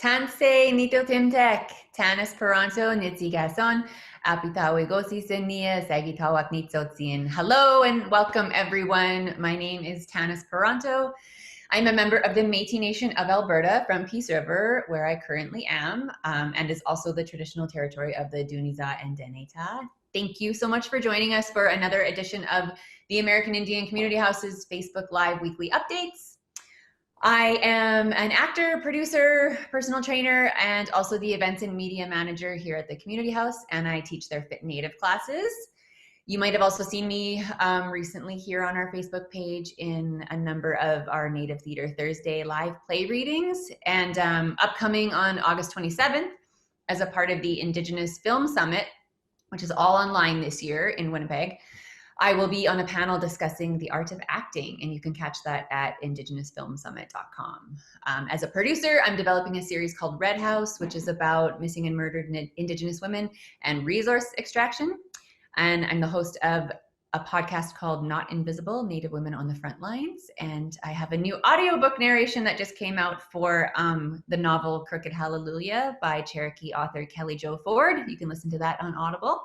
Tansei Nito Timtek, Tanis Peranto, Nitsi Gason, Apitawe Gosi Sinia, Sagitawak Nitsotzin. Hello and welcome everyone. My name is Tanis Peranto. I'm a member of the Métis Nation of Alberta from Peace River, where I currently am, and is also the traditional territory of the Duniza and Deneta. Thank you so much for joining us for another edition of the American Indian Community House's Facebook Live weekly updates. I am an actor, producer, personal trainer, and also the events and media manager here at the Community House, and I teach their Fit Native classes. You might have also seen me recently here on our Facebook page in a number of our Native Theater Thursday live play readings, and upcoming on August 27th as a part of the Indigenous Film Summit, which is all online this year in Winnipeg. I will be on a panel discussing the art of acting, and you can catch that at indigenousfilmsummit.com. As a producer, I'm developing a series called Red House, which is about missing and murdered Indigenous women and resource extraction. And I'm the host of a podcast called Not Invisible, Native Women on the Front Lines. And I have a new audiobook narration that just came out for the novel Crooked Hallelujah by Cherokee author Kelly Jo Ford. You can listen to that on Audible.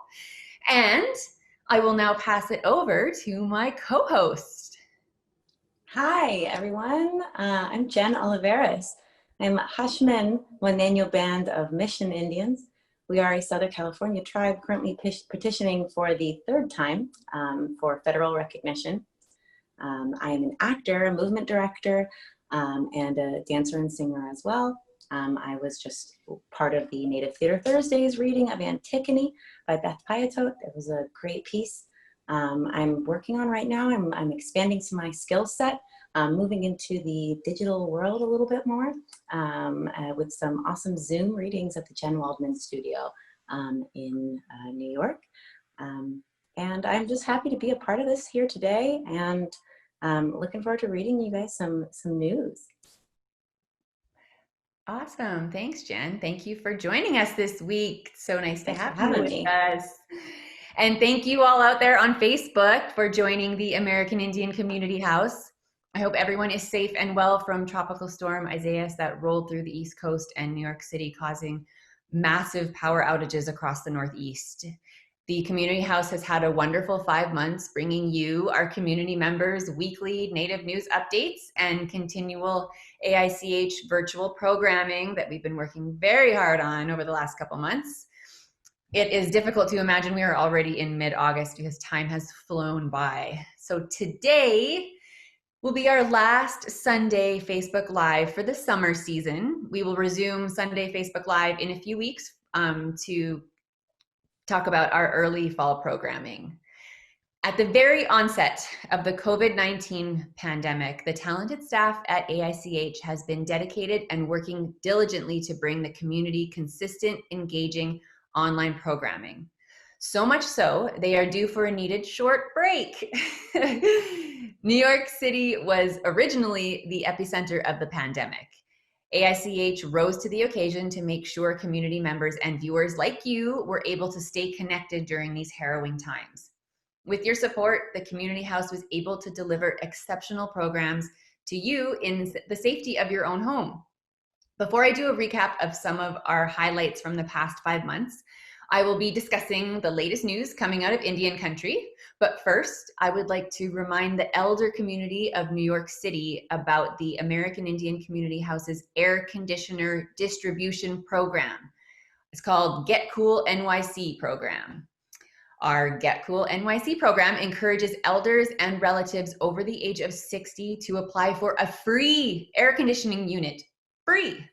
And I will now pass it over to my co-host. Hi, everyone. I'm Jen Oliveras. I'm Hashman Wanenyo Band of Mission Indians. We are a Southern California tribe currently petitioning for the third time for federal recognition. I am an actor, a movement director, and a dancer and singer as well. I was just part of the Native Theater Thursdays reading of Antigone by Beth Piatot. It was a great piece. I'm working on right now. I'm expanding my skill set, moving into the digital world a little bit more with some awesome Zoom readings at the Jen Waldman Studio in New York. And I'm just happy to be a part of this here today, and looking forward to reading you guys some news. Awesome. Thanks, Jen. Thank you for joining us this week. So nice to have you with us. And thank you all out there on Facebook for joining the American Indian Community House. I hope everyone is safe and well from Tropical Storm Isaias that rolled through the East Coast and New York City, causing massive power outages across the Northeast. The Community House has had a wonderful 5 months, bringing you, our community members, weekly Native news updates and continual AICH virtual programming that we've been working very hard on over the last couple months. It is difficult to imagine we are already in mid-August because time has flown by. So today will be our last Sunday Facebook Live for the summer season. We will resume Sunday Facebook Live in a few weeks to talk about our early fall programming. At the very onset of the COVID-19 pandemic, the talented staff at AICH has been dedicated and working diligently to bring the community consistent, engaging online programming. So much so, they are due for a needed short break. New York City was originally the epicenter of the pandemic. AICH rose to the occasion to make sure community members and viewers like you were able to stay connected during these harrowing times. With your support, the Community House was able to deliver exceptional programs to you in the safety of your own home. Before I do a recap of some of our highlights from the past 5 months, I will be discussing the latest news coming out of Indian country. But first, I would like to remind the elder community of New York City about the American Indian Community House's air conditioner distribution program. It's called Get Cool NYC program. Our Get Cool NYC program encourages elders and relatives over the age of 60 to apply for a free air conditioning unit. Free.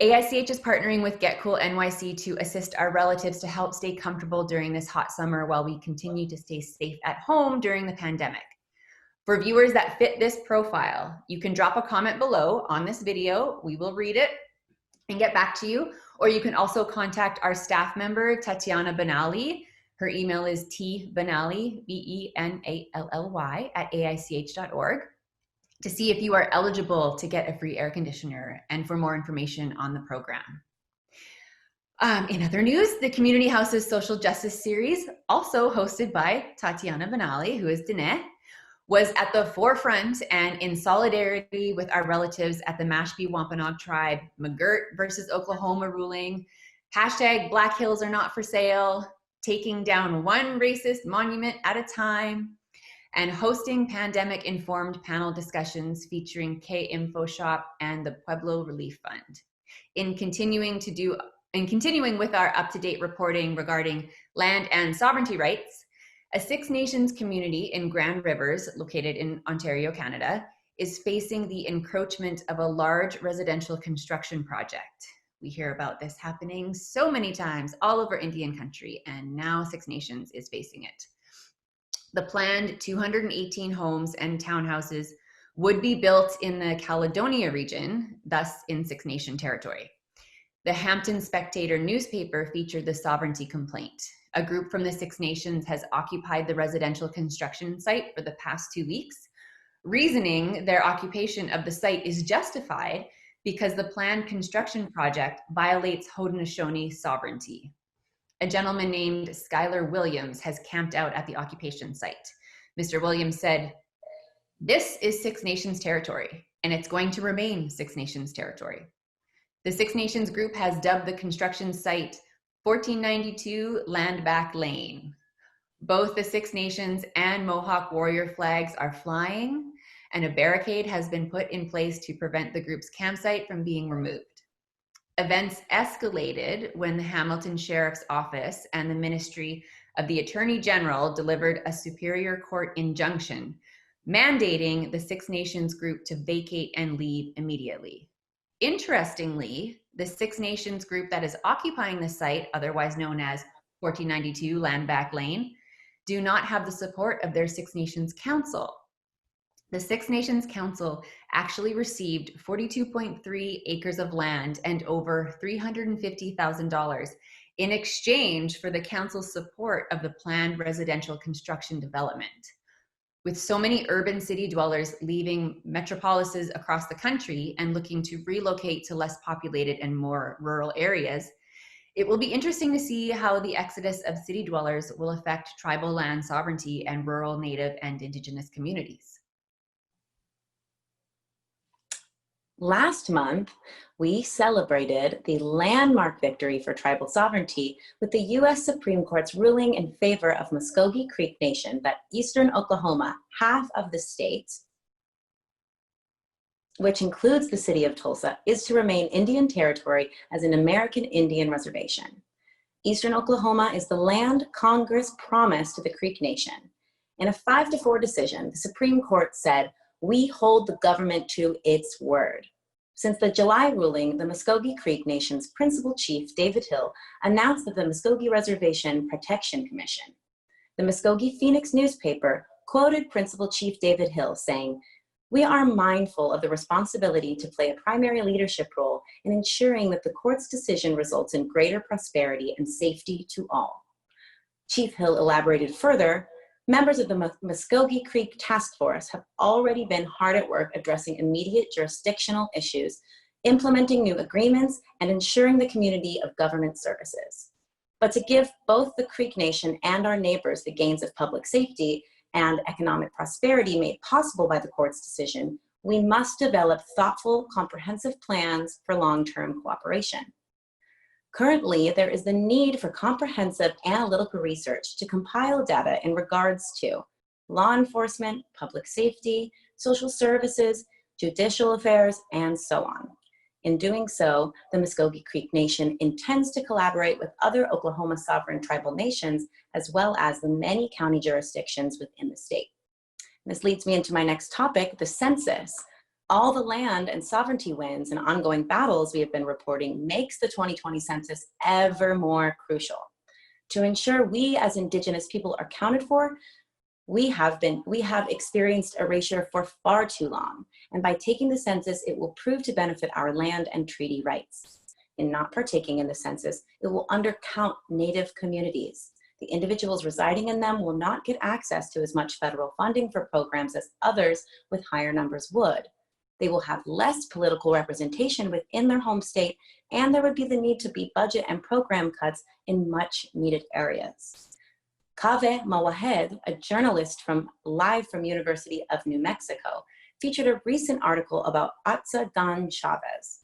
AICH is partnering with Get Cool NYC to assist our relatives to help stay comfortable during this hot summer while we continue to stay safe at home during the pandemic. For viewers that fit this profile, you can drop a comment below on this video. We will read it and get back to you. Or you can also contact our staff member, Tatiana Benally. Her email is tbenally, B-E-N-A-L-L-Y, @aich.org. to see if you are eligible to get a free air conditioner and for more information on the program. In other news, the Community House's Social Justice Series, also hosted by Tatiana Benally, who is Diné, was at the forefront and in solidarity with our relatives at the Mashpee Wampanoag tribe, McGirt versus Oklahoma ruling, hashtag Black Hills are not for sale, taking down one racist monument at a time, and hosting pandemic-informed panel discussions featuring K-Info Shop and the Pueblo Relief Fund. In continuing with our up-to-date reporting regarding land and sovereignty rights, a Six Nations community in Grand Rivers, located in Ontario, Canada, is facing the encroachment of a large residential construction project. We hear about this happening so many times all over Indian country, and now Six Nations is facing it. The planned 218 homes and townhouses would be built in the Caledonia region, thus in Six Nation territory. The Hampton Spectator newspaper featured the sovereignty complaint. A group from the Six Nations has occupied the residential construction site for the past 2 weeks, reasoning their occupation of the site is justified because the planned construction project violates Haudenosaunee sovereignty. A gentleman named Skylar Williams has camped out at the occupation site. Mr. Williams said, "This is Six Nations territory, and it's going to remain Six Nations territory." The Six Nations group has dubbed the construction site 1492 Landback Lane. Both the Six Nations and Mohawk warrior flags are flying, and a barricade has been put in place to prevent the group's campsite from being removed. Events escalated when the Hamilton Sheriff's Office and the Ministry of the Attorney General delivered a Superior Court injunction mandating the Six Nations group to vacate and leave immediately. Interestingly, the Six Nations group that is occupying the site, otherwise known as 1492 Landback Lane, do not have the support of their Six Nations Council. The Six Nations Council actually received 42.3 acres of land and over $350,000 in exchange for the council's support of the planned residential construction development. With so many urban city dwellers leaving metropolises across the country and looking to relocate to less populated and more rural areas, it will be interesting to see how the exodus of city dwellers will affect tribal land sovereignty and rural Native and Indigenous communities. Last month, we celebrated the landmark victory for tribal sovereignty with the U.S. Supreme Court's ruling in favor of Muskogee Creek Nation that eastern Oklahoma, half of the state, which includes the city of Tulsa, is to remain Indian territory as an American Indian reservation. Eastern Oklahoma is the land Congress promised to the Creek Nation. In a 5-4 decision, the Supreme Court said, "We hold the government to its word." Since the July ruling, the Muskogee Creek Nation's principal chief, David Hill, announced that the Muskogee Reservation Protection Commission. The Muskogee Phoenix newspaper quoted Principal Chief David Hill saying, "We are mindful of the responsibility to play a primary leadership role in ensuring that the court's decision results in greater prosperity and safety to all." Chief Hill elaborated further, "Members of the Muskogee Creek Task Force have already been hard at work addressing immediate jurisdictional issues, implementing new agreements, and ensuring the community of government services. But to give both the Creek Nation and our neighbors the gains of public safety and economic prosperity made possible by the court's decision, we must develop thoughtful, comprehensive plans for long-term cooperation. Currently, there is the need for comprehensive analytical research to compile data in regards to law enforcement, public safety, social services, judicial affairs, and so on. In doing so, the Muskogee Creek Nation intends to collaborate with other Oklahoma sovereign tribal nations, as well as the many county jurisdictions within the state. This leads me into my next topic, the census. All the land and sovereignty wins and ongoing battles we have been reporting makes the 2020 census ever more crucial. To ensure we as Indigenous people are counted for, we have experienced erasure for far too long. And by taking the census, it will prove to benefit our land and treaty rights. In not partaking in the census, it will undercount Native communities. The individuals residing in them will not get access to as much federal funding for programs as others with higher numbers would. They will have less political representation within their home state, and there would be the need to be budget and program cuts in much needed areas. Kaveh Mawahed, a journalist live from University of New Mexico, featured a recent article about Atza Dan Chavez.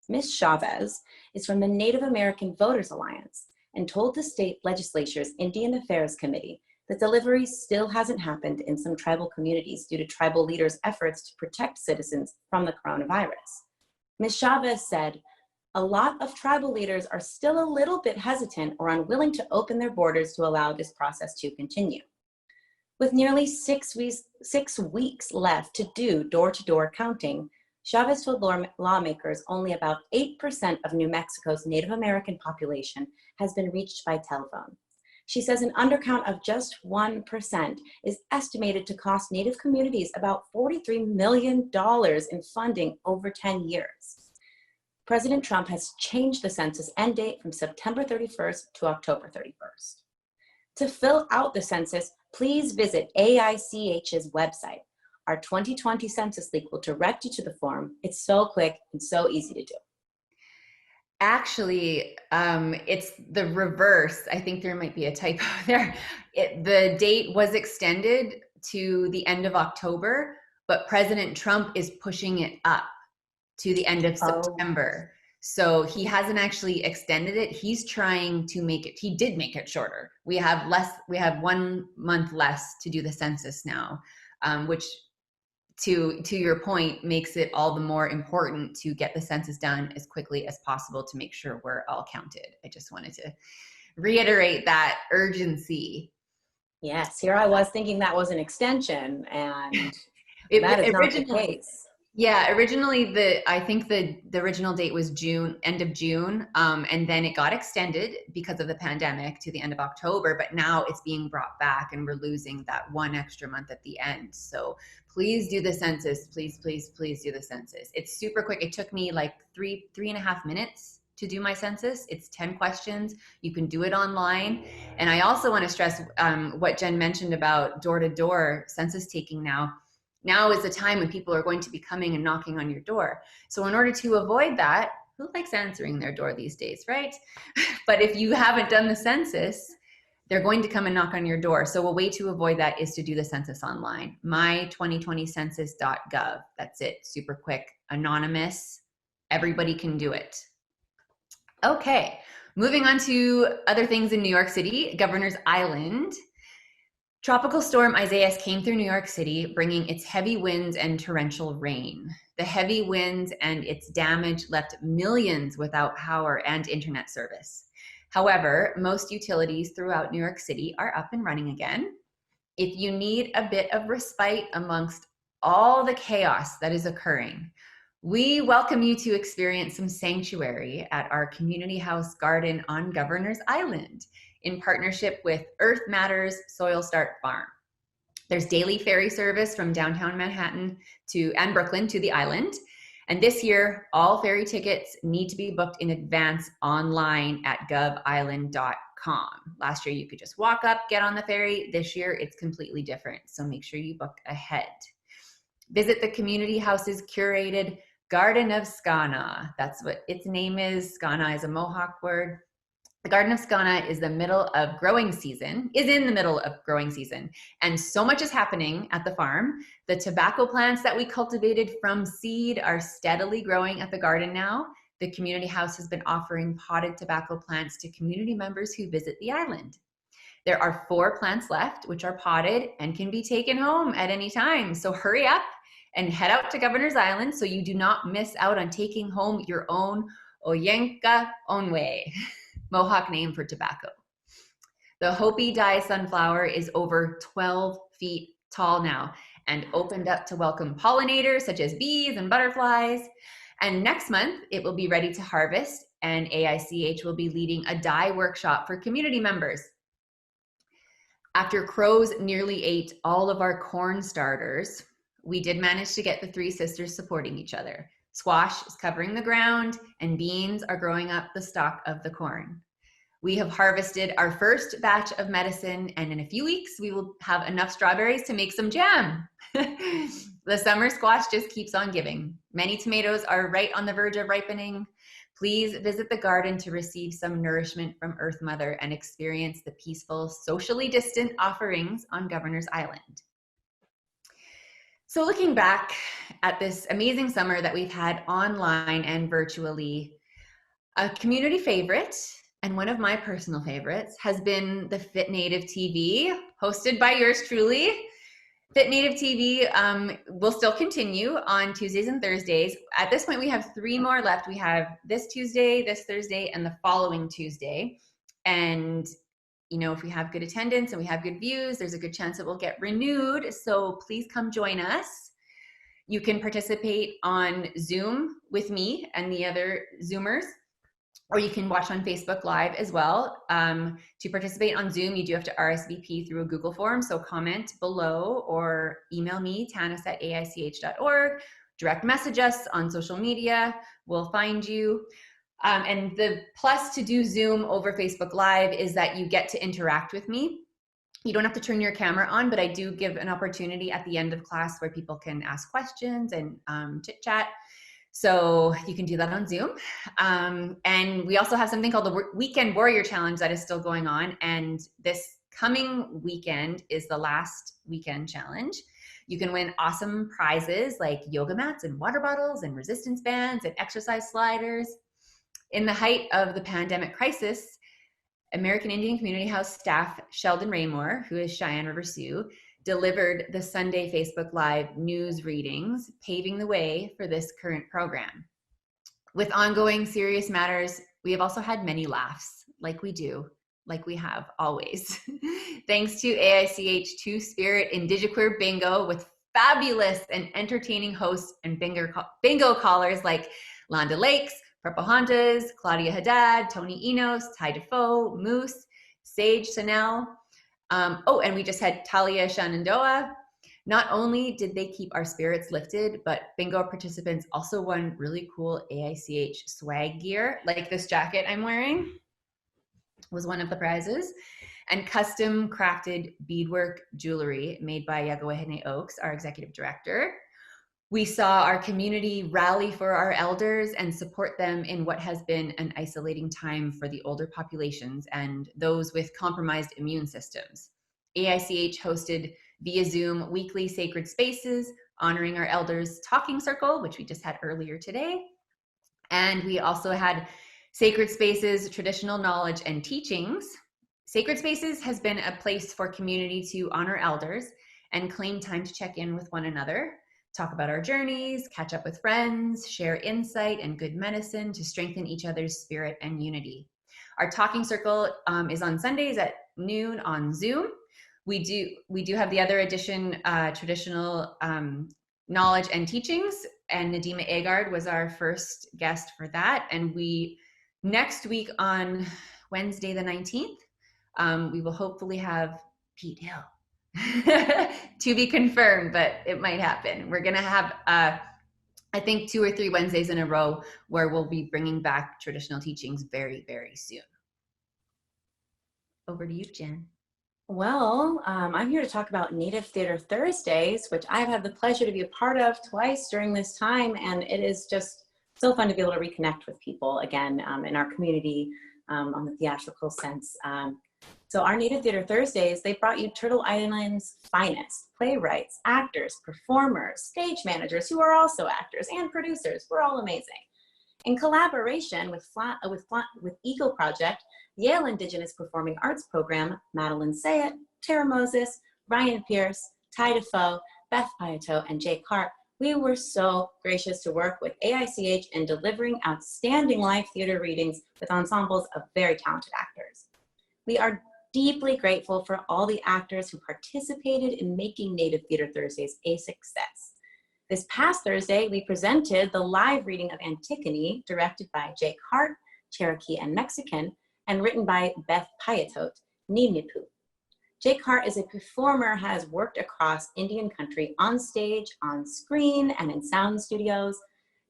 Ms. Chavez is from the Native American Voters Alliance and told the state legislature's Indian Affairs Committee that delivery still hasn't happened in some tribal communities due to tribal leaders' efforts to protect citizens from the coronavirus. Ms. Chavez said, "A lot of tribal leaders are still a little bit hesitant or unwilling to open their borders to allow this process to continue." With nearly 6 weeks left to do door-to-door counting, Chavez told lawmakers only about 8% of New Mexico's Native American population has been reached by telephone. She says an undercount of just 1% is estimated to cost Native communities about $43 million in funding over 10 years. President Trump has changed the census end date from September 31st to October 31st. To fill out the census, please visit AICH's website. Our 2020 census link will direct you to the form. It's so quick and so easy to do. Actually, it's the reverse. I think there might be a typo there. The date was extended to the end of October, but President Trump is pushing it up to the end of September. So he hasn't actually extended it. He's trying to make it, he did make it shorter. We have 1 month less to do the census now, which to your point makes it all the more important to get the census done as quickly as possible to make sure we're all counted. I just wanted to reiterate that urgency. Yes, here I was thinking that was an extension, and that is not the case. Yeah, originally I think the original date was end of June, and then it got extended because of the pandemic to the end of October, but now it's being brought back and we're losing that 1 extra month at the end. So please do the census, please, please, please do the census. It's super quick. It took me like three and a half minutes to do my census. It's 10 questions. You can do it online. And I also want to stress what Jen mentioned about door-to-door census taking now. Now is the time when people are going to be coming and knocking on your door. So in order to avoid that, who likes answering their door these days, right? But if you haven't done the census, they're going to come and knock on your door. So a way to avoid that is to do the census online. My2020census.gov. That's it. Super quick, anonymous. Everybody can do it. Okay, moving on to other things in New York City, Governor's Island. Tropical storm Isaias came through New York City, bringing its heavy winds and torrential rain. The heavy winds and its damage left millions without power and internet service. However, most utilities throughout New York City are up and running again. If you need a bit of respite amongst all the chaos that is occurring, we welcome you to experience some sanctuary at our community house garden on Governor's Island, in partnership with Earth Matters Soil Start Farm. There's daily ferry service from downtown Manhattan and Brooklyn to the island. And this year, all ferry tickets need to be booked in advance online at govisland.com. Last year, you could just walk up, get on the ferry. This year, it's completely different. So make sure you book ahead. Visit the community house's curated Garden of Skana. That's what its name is. Skana is a Mohawk word. The Garden of Skana is in the middle of growing season, and so much is happening at the farm. The tobacco plants that we cultivated from seed are steadily growing at the garden now. The community house has been offering potted tobacco plants to community members who visit the island. There are 4 plants left, which are potted and can be taken home at any time. So hurry up and head out to Governor's Island so you do not miss out on taking home your own Oyenka Onwe. Mohawk name for tobacco. The Hopi dye sunflower is over 12 feet tall now and opened up to welcome pollinators such as bees and butterflies. And next month, it will be ready to harvest, and AICH will be leading a dye workshop for community members. After crows nearly ate all of our corn starters, we did manage to get the 3 sisters supporting each other. Squash is covering the ground, and beans are growing up the stalk of the corn. We have harvested our first batch of medicine, and in a few weeks, we will have enough strawberries to make some jam. The summer squash just keeps on giving. Many tomatoes are right on the verge of ripening. Please visit the garden to receive some nourishment from Earth Mother and experience the peaceful, socially distant offerings on Governor's Island. So looking back at this amazing summer that we've had online and virtually, a community favorite and one of my personal favorites has been the Fit Native TV, hosted by yours truly. Fit Native TV will still continue on Tuesdays and Thursdays. At this point, we have 3 more left. We have this Tuesday, this Thursday, and the following Tuesday. And you know, if we have good attendance and we have good views, there's a good chance it will get renewed. So please come join us. You can participate on Zoom with me and the other Zoomers, or you can watch on Facebook Live as well. To participate on Zoom, you do have to RSVP through a Google form, so comment below or email me, tanis@aich.org, direct message us on social media, we'll find you. And the plus to do Zoom over Facebook Live is that you get to interact with me. You don't have to turn your camera on, but I do give an opportunity at the end of class where people can ask questions and chit chat. So you can do that on Zoom. And we also have something called the Weekend Warrior Challenge that is still going on. And this coming weekend is the last weekend challenge. You can win awesome prizes like yoga mats and water bottles and resistance bands and exercise sliders. In the height of the pandemic crisis, American Indian Community House staff Sheldon Raymore, who is Cheyenne River Sioux, delivered the Sunday Facebook Live news readings, paving the way for this current program. With ongoing serious matters, we have also had many laughs, like we have always. Thanks to AICH Two-Spirit Indigiqueer Bingo with fabulous and entertaining hosts and bingo callers like Londa Lakes, Pocahontas, Claudia Haddad, Tony Enos, Ty Defoe, Moose, Sage Sanel. And we just had Talia Shenandoah. Not only did they keep our spirits lifted, but bingo participants also won really cool AICH swag gear, like this jacket I'm wearing was one of the prizes, and custom crafted beadwork jewelry made by Yagawehene Oaks, our executive director. We saw our community rally for our elders and support them in what has been an isolating time for the older populations and those with compromised immune systems. AICH hosted via Zoom weekly sacred spaces, honoring our elders talking circle, which we just had earlier today. And we also had sacred spaces, traditional knowledge and teachings. Sacred spaces has been a place for community to honor elders and claim time to check in with one another, talk about our journeys, catch up with friends, share insight and good medicine to strengthen each other's spirit and unity. Our talking circle is on Sundays at noon on Zoom. We do have the other edition, traditional knowledge and teachings, and Nadima Agard was our first guest for that. And next week on Wednesday the 19th, we will hopefully have Pete Hill. To be confirmed, but it might happen. We're gonna have I think 2 or 3 Wednesdays in a row where we'll be bringing back traditional teachings very, very soon. Over to you, Jen. Well, I'm here to talk about Native Theater Thursdays, which I've had the pleasure to be a part of twice during this time, and it is just so fun to be able to reconnect with people again in our community on the theatrical sense. So our Native Theater Thursdays, they brought you Turtle Island's finest playwrights, actors, performers, stage managers who are also actors, and producers. We're all amazing. In collaboration with Eagle Project, Yale Indigenous Performing Arts Program, Madeline Sayet, Tara Moses, Ryan Pierce, Ty Defoe, Beth Piatot, and Jake Hart, we were so gracious to work with AICH in delivering outstanding live theater readings with ensembles of very talented actors. We are deeply grateful for all the actors who participated in making Native Theater Thursdays a success. This past Thursday, we presented the live reading of Antigone, directed by Jake Hart, Cherokee and Mexican, and written by Beth Piatot, Ninipu. Jake Hart is a performer, has worked across Indian country on stage, on screen, and in sound studios.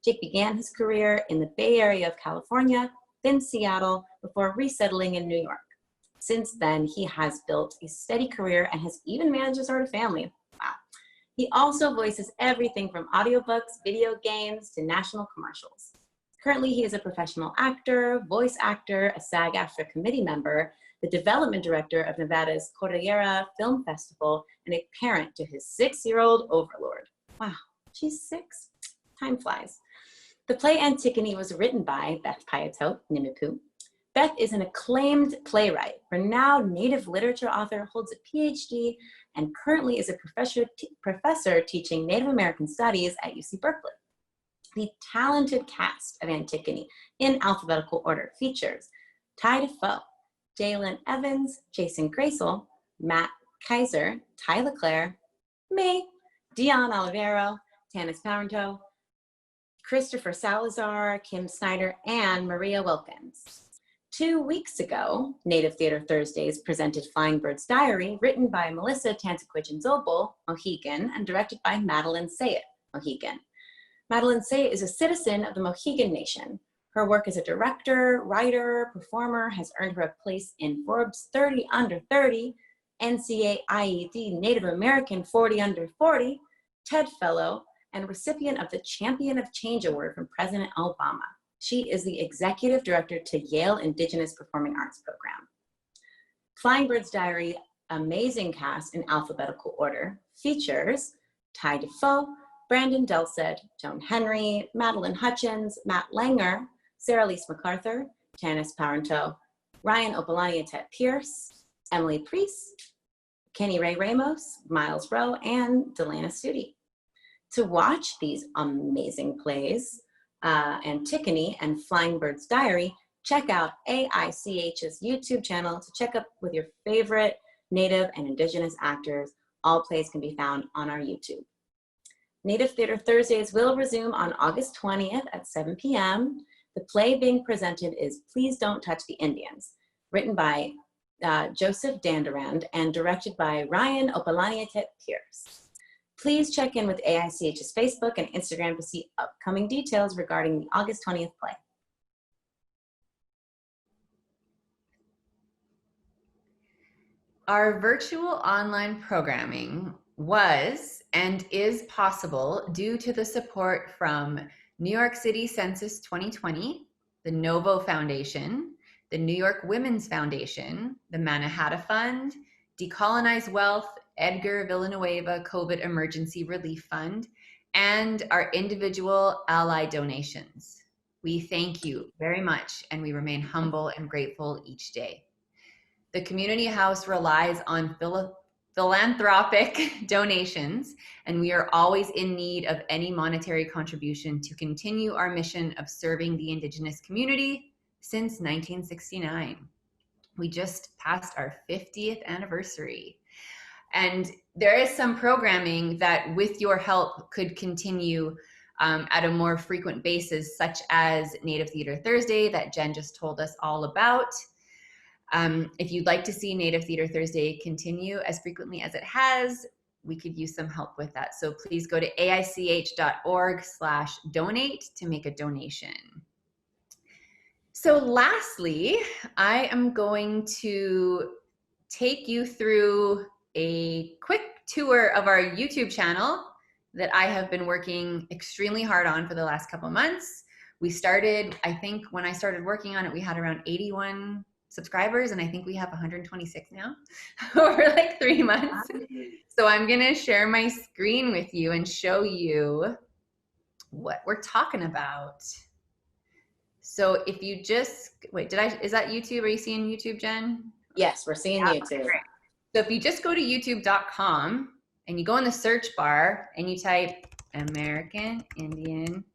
Jake began his career in the Bay Area of California, then Seattle, before resettling in New York. Since then, he has built a steady career and has even managed to start a family. Wow. He also voices everything from audiobooks, video games, to national commercials. Currently, he is a professional actor, voice actor, a SAG-AFTRA committee member, the development director of Nevada's Cordillera Film Festival, and a parent to his 6-year-old overlord. Wow, she's 6? Time flies. The play Antigone was written by Beth Piatot Nimipu. Beth is an acclaimed playwright, renowned Native literature author, holds a PhD, and currently is a professor teaching Native American studies at UC Berkeley. The talented cast of Antigone, in alphabetical order, features Ty Defoe, Jalen Evans, Jason Gracel, Matt Kaiser, Ty Leclerc, me, Dion Olivero, Tanis Parenteau, Christopher Salazar, Kim Snyder, and Maria Wilkins. 2 weeks ago, Native Theater Thursdays presented Flying Bird's Diary, written by Melissa Tantaquidgeon-Zobel, Mohegan, and directed by Madeline Sayet, Mohegan. Madeline Sayet is a citizen of the Mohegan Nation. Her work as a director, writer, performer has earned her a place in Forbes 30 Under 30, NCAIED Native American 40 Under 40, TED Fellow, and recipient of the Champion of Change Award from President Obama. She is the executive director to Yale Indigenous Performing Arts Program. Flying Bird's Diary, amazing cast in alphabetical order, features Ty Defoe, Brandon Delsed, Joan Henry, Madeline Hutchins, Matt Langer, Sarah Lise MacArthur, Tanis Parenteau, Ryan Opelania-Tet Pierce, Emily Priest, Kenny Ray Ramos, Miles Rowe, and Delana Studi. To watch these amazing plays, Antigone and Flying Bird's Diary, check out AICH's YouTube channel to check up with your favorite Native and Indigenous actors. All plays can be found on our YouTube. Native Theater Thursdays will resume on August 20th at 7 p.m. The play being presented is Please Don't Touch the Indians, written by Joseph Danderand and directed by Ryan Opelania-Tet Pierce. Please check in with AICH's Facebook and Instagram to see upcoming details regarding the August 20th play. Our virtual online programming was and is possible due to the support from New York City Census 2020, the Novo Foundation, the New York Women's Foundation, the Mannahatta Fund, Decolonize Wealth, Edgar Villanueva COVID Emergency Relief Fund, and our individual ally donations. We thank you very much, and we remain humble and grateful each day. The community house relies on philanthropic donations, and we are always in need of any monetary contribution to continue our mission of serving the Indigenous community since 1969. We just passed our 50th anniversary. And there is some programming that with your help could continue at a more frequent basis, such as Native Theater Thursday that Jen just told us all about. If you'd like to see Native Theater Thursday continue as frequently as it has, we could use some help with that. So please go to aich.org/donate to make a donation. So lastly, I am going to take you through a quick tour of our YouTube channel that I have been working extremely hard on for the last couple of months. We started, I think when I started working on it, we had around 81 subscribers, and I think we have 126 now over like 3 months. So I'm gonna share my screen with you and show you what we're talking about. So if you just, wait, is that YouTube? Are you seeing YouTube, Jen? Yes, we're seeing YouTube. Great. So if you just go to youtube.com and you go in the search bar and you type American Indian,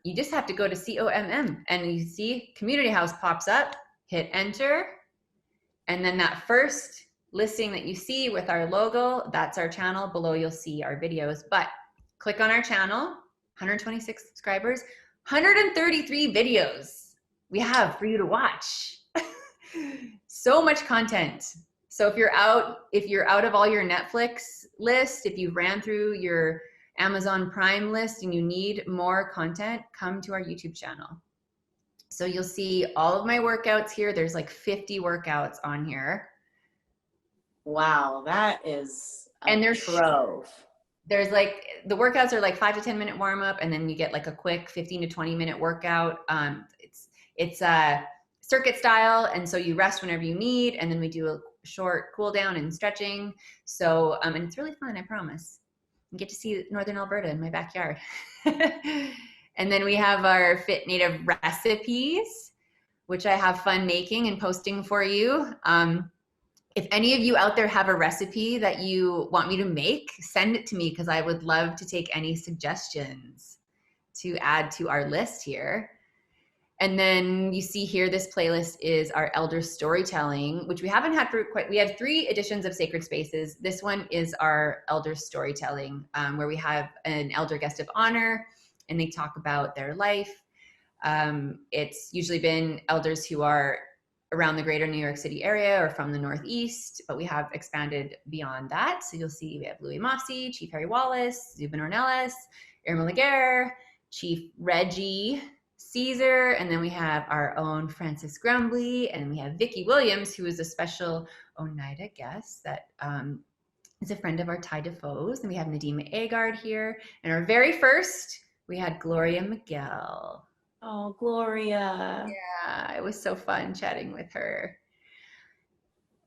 you just have to go to COMM and you see Community House pops up, hit enter, and then that first listing that you see with our logo, that's our channel. Below you'll see our videos, but click on our channel, 126 subscribers, 133 videos we have for you to watch. So much content. So if you're out of all your Netflix list, if you ran through your Amazon Prime list and you need more content, come to our YouTube channel. So you'll see all of my workouts here. There's like 50 workouts on here. Wow, that is a trove. there's like, the workouts are like 5 to 10 minute warm up, and then you get like a quick 15 to 20 minute workout. It's a circuit style, and so you rest whenever you need, and then we do a short cool down and stretching. So, and it's really fun, I promise. You get to see Northern Alberta in my backyard. And then we have our Fit Native recipes, which I have fun making and posting for you. If any of you out there have a recipe that you want me to make, send it to me, because I would love to take any suggestions to add to our list here. And then you see here, this playlist is our elder storytelling, which we haven't had for quite, we have 3 editions of Sacred Spaces. This one is our elder storytelling, where we have an elder guest of honor and they talk about their life. It's usually been elders who are around the greater New York City area or from the Northeast, but we have expanded beyond that. So you'll see we have Louis Mossy, Chief Harry Wallace, Zubin Ornelas, Irma Laguerre, Chief Reggie Caesar, and then we have our own Francis Grumbly, and we have Vicki Williams, who is a special Oneida guest that is a friend of our Ty Defoe's, and we have Nadima Agard here, and our very first, we had Gloria Miguel. Oh, Gloria. Yeah, it was so fun chatting with her.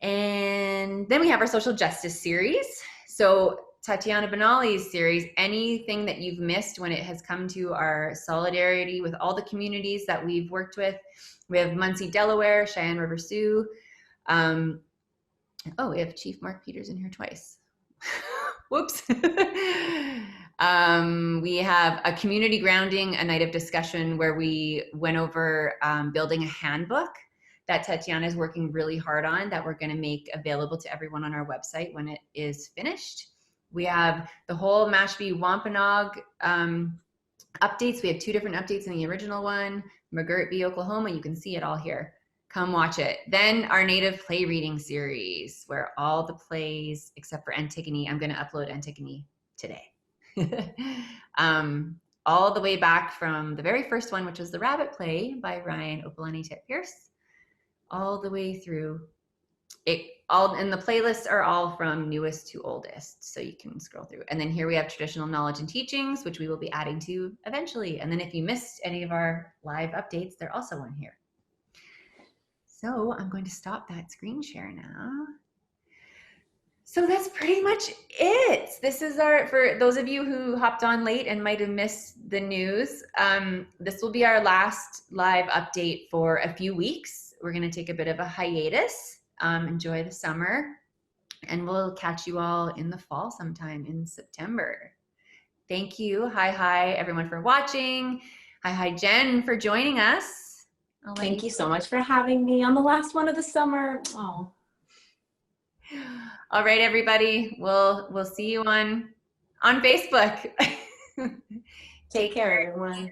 And then we have our social justice series. So Tatiana Benali's series, anything that you've missed when it has come to our solidarity with all the communities that we've worked with. We have Muncie, Delaware, Cheyenne River Sioux. Oh, we have Chief Mark Peters in here twice. Whoops. We have a community grounding, a night of discussion where we went over building a handbook that Tatiana is working really hard on, that we're going to make available to everyone on our website when it is finished. We have the whole Mashpee Wampanoag updates. We have 2 different updates in the original one. McGurtby, Oklahoma, you can see it all here. Come watch it. Then our native play reading series, where all the plays except for Antigone, I'm going to upload Antigone today. All the way back from the very first one, which was the rabbit play by Ryan Opalani Tip Pierce, all the way through it. All, and the playlists are all from newest to oldest, so you can scroll through. And then here we have traditional knowledge and teachings, which we will be adding to eventually. And then if you missed any of our live updates, they're also on here. So I'm going to stop that screen share now. So that's pretty much it. This is our, for those of you who hopped on late and might have missed the news, this will be our last live update for a few weeks. We're going to take a bit of a hiatus, enjoy the summer, and we'll catch you all in the fall sometime in September. Thank you. Hi, everyone, for watching. Hi, Jen, for joining us. Thank you so much for having me on the last one of the summer. Oh. All right, everybody. We'll see you on Facebook. Take care, everyone.